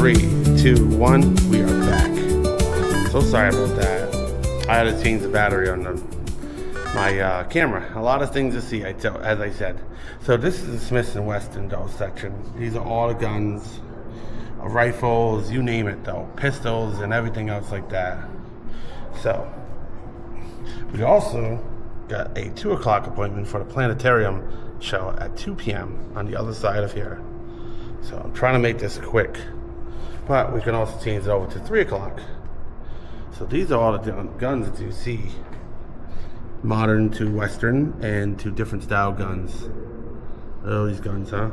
3, 2, 1, we are back. So sorry about that. I had to change the battery on my camera. A lot of things to see, as I said. So this is the Smith and Wesson though section. These are all the guns, rifles, you name it though, pistols and everything else like that. So we also got a 2 o'clock appointment for the planetarium show at 2 p.m. on the other side of here. So I'm trying to make this quick, but we can also change it over to 3 o'clock. So these are all the different guns that you see. Modern to Western and to different style guns. Oh, these guns, huh?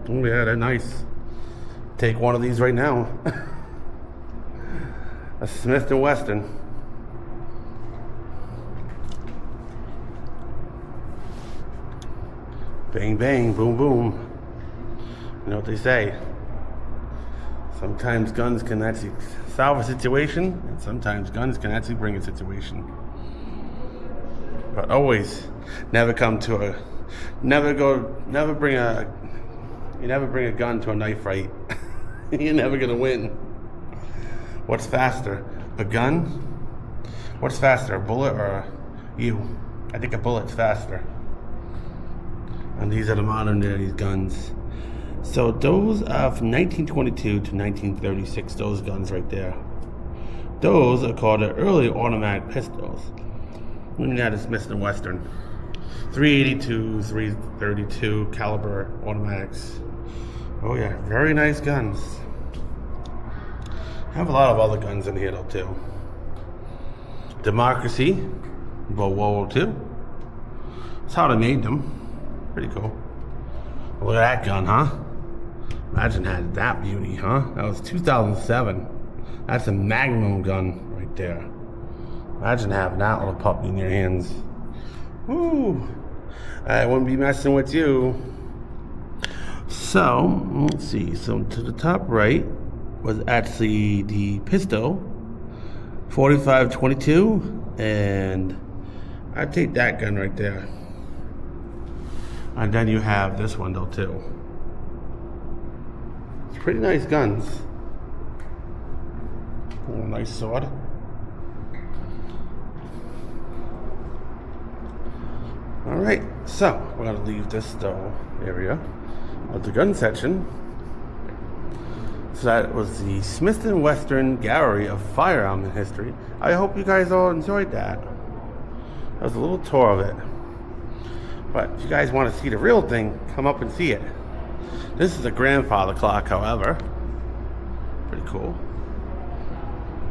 Oh yeah, they're nice. Take one of these right now. A Smith and Wesson. Bang, bang, boom, boom. You know what they say. Sometimes guns can actually solve a situation, and sometimes guns can actually bring a situation. But always, never bring a gun to a knife fight. You're never gonna win. What's faster, a gun? What's faster, a bullet or you? I think a bullet's faster. And these are the modern day guns. So those are from 1922 to 1936, those guns right there. Those are called the early automatic pistols. And that is Smith and Wesson. 382, 332 caliber automatics. Oh yeah, very nice guns. I have a lot of other guns in here though too. Democracy, World War II. That's how they made them. Pretty cool. Look at that gun, huh? Imagine had that beauty, huh? That was 2007. That's a Magnum gun right there. Imagine having that little puppy in your hands. Woo! I wouldn't be messing with you. So, let's see. So to the top right was actually the pistol, 45-22, and I'd take that gun right there. And then you have this one though too. It's pretty nice guns. Oh, nice sword. Alright, so we're gonna leave this though area of the gun section. So that was the Smith and Wesson Gallery of Firearm in History. I hope you guys all enjoyed that. That was a little tour of it. But if you guys want to see the real thing, come up and see it. This is a grandfather clock, however. Pretty cool.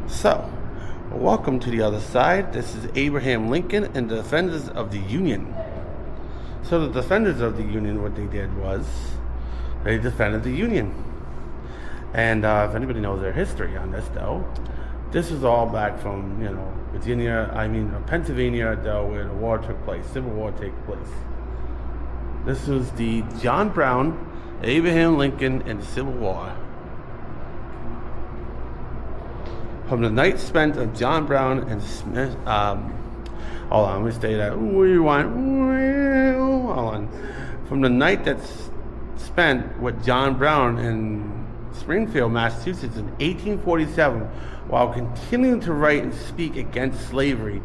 So, welcome to the other side. This is Abraham Lincoln and the Defenders of the Union. So the Defenders of the Union, what they did was, they defended the Union. And if anybody knows their history on this though, this is all back from, Pennsylvania though, where the war took place, Civil War took place. This was the John Brown, Abraham Lincoln, and the Civil War. From the night spent of John Brown and Smith, hold on, let me stay that. Hold on. From the night that's spent with John Brown in Springfield, Massachusetts in 1847, while continuing to write and speak against slavery,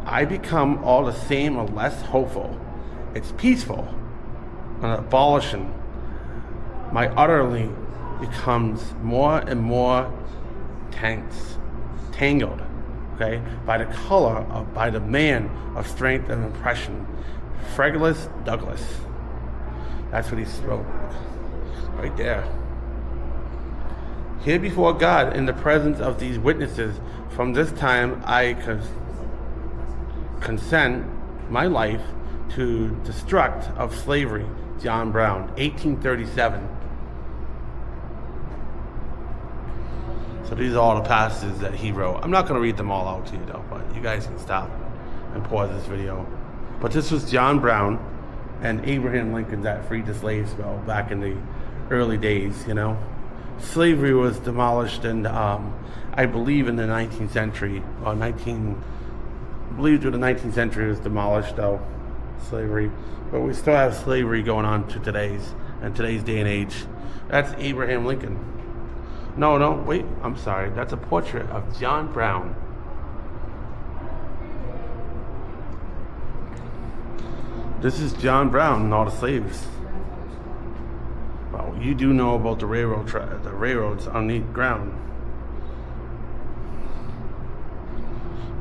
I become all the same or less hopeful. It's peaceful and abolishing. My utterly becomes more and more tangled, okay, by the color of, by the man of strength and impression, Frederick Douglass. That's what he wrote right there. Here before God, in the presence of these witnesses, from this time I consent my life to destruct of slavery. John Brown, 1837. So these are all the passages that he wrote. I'm not going to read them all out to you though, but you guys can stop and pause this video. But this was John Brown and Abraham Lincoln that freed the slaves back in the early days, Slavery was demolished in, I believe in the 19th century, or I believe through the 19th century it was demolished though, slavery. But we still have slavery going on to today's day and age. That's Abraham Lincoln. No, no, wait, I'm sorry. That's a portrait of John Brown. This is John Brown and all the slaves. Well, you do know about the railroads underneath ground.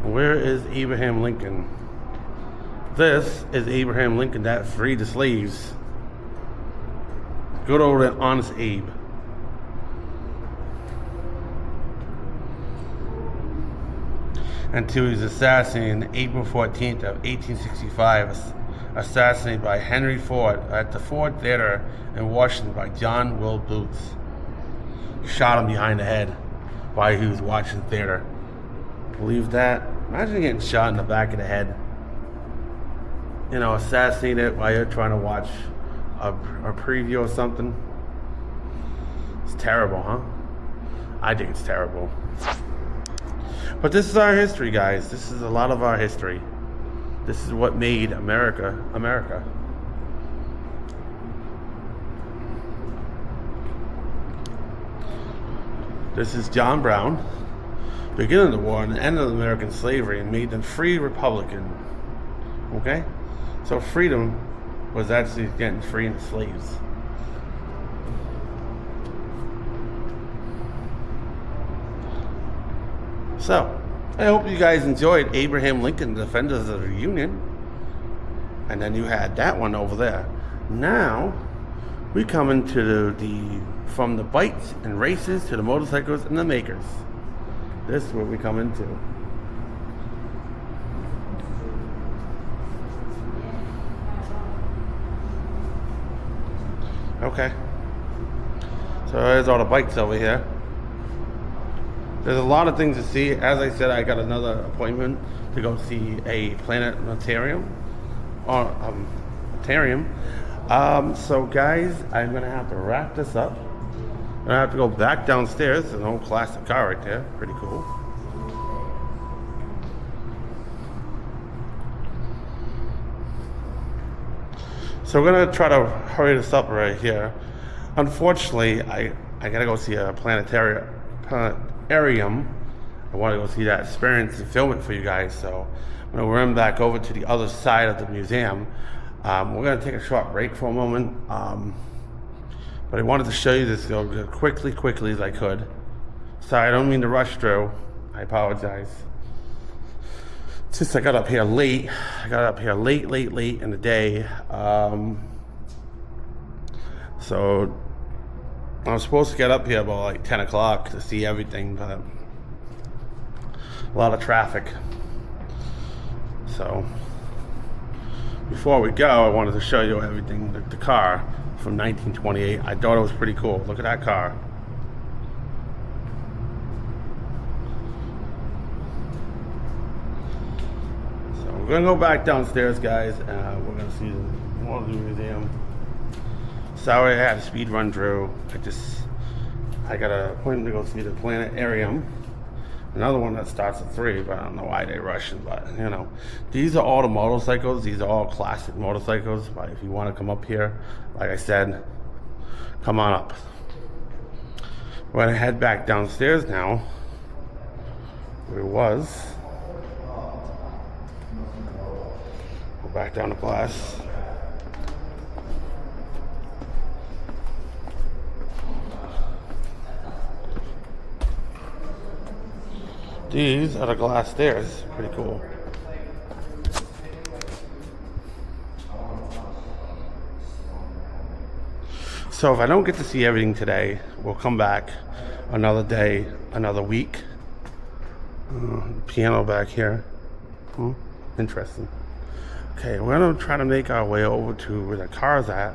Where is Abraham Lincoln? This is Abraham Lincoln that freed the slaves. Good old and honest Abe. Until he was assassinated April 14th of 1865, assassinated by Henry Ford at the Ford Theater in Washington by John Will Booth. Shot him behind the head while he was watching theater. Believe that? Imagine getting shot in the back of the head. You know, assassinated while you're trying to watch a preview or something. It's terrible, huh? I think it's terrible. But this is our history, guys. This is a lot of our history. This is what made America, America. This is John Brown, beginning of the war and the end of American slavery, and made them free Republican. Okay? So freedom was actually getting freeing the slaves. So, I hope you guys enjoyed Abraham Lincoln, Defenders of the Union. And then you had that one over there. Now, we come into from the bikes and races to the motorcycles and the makers. This is what we come into. Okay. So there's all the bikes over here. There's a lot of things to see. As I said, I got another appointment to go see a planetarium. So guys, I'm gonna have to wrap this up. I'm gonna have to go back downstairs. There's an old classic car right there. Pretty cool. So we're gonna try to hurry this up right here. Unfortunately, I gotta go see a planetarium. I want to go see that experience and film it for you guys. So I'm gonna run back over to the other side of the museum. We're gonna take a short break for a moment. But I wanted to show you this quickly as I could. Sorry, I don't mean to rush through. I apologize. Since I got up here late, late in the day. So I was supposed to get up here about like 10 o'clock to see everything, but a lot of traffic. So before we go, I wanted to show you everything, the car from 1928. I thought it was pretty cool. Look at that car. We're gonna go back downstairs, guys. We're gonna see more of the museum. Sorry, I had a speed run through. I got an appointment to go see the planetarium. Another one that starts at 3, but I don't know why they're rushing. But you know, these are all the motorcycles. These are all classic motorcycles. But if you want to come up here, like I said, come on up. We're gonna head back downstairs now. Where it was. Go back down to class. These are the glass stairs. Pretty cool. So if I don't get to see everything today, we'll come back another day, another week. Piano back here. Interesting. Okay, we're gonna try to make our way over to where the car's at.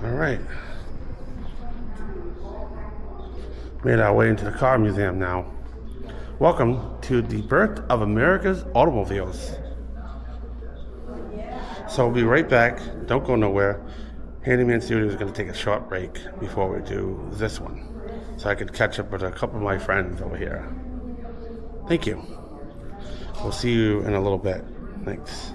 All right. Made our way into the car museum now. Welcome to the birth of America's automobiles. So we'll be right back. Don't go nowhere. Handyman Studio is going to take a short break before we do this one. so I could catch up with a couple of my friends over here. Thank you. We'll see you in a little bit. Thanks.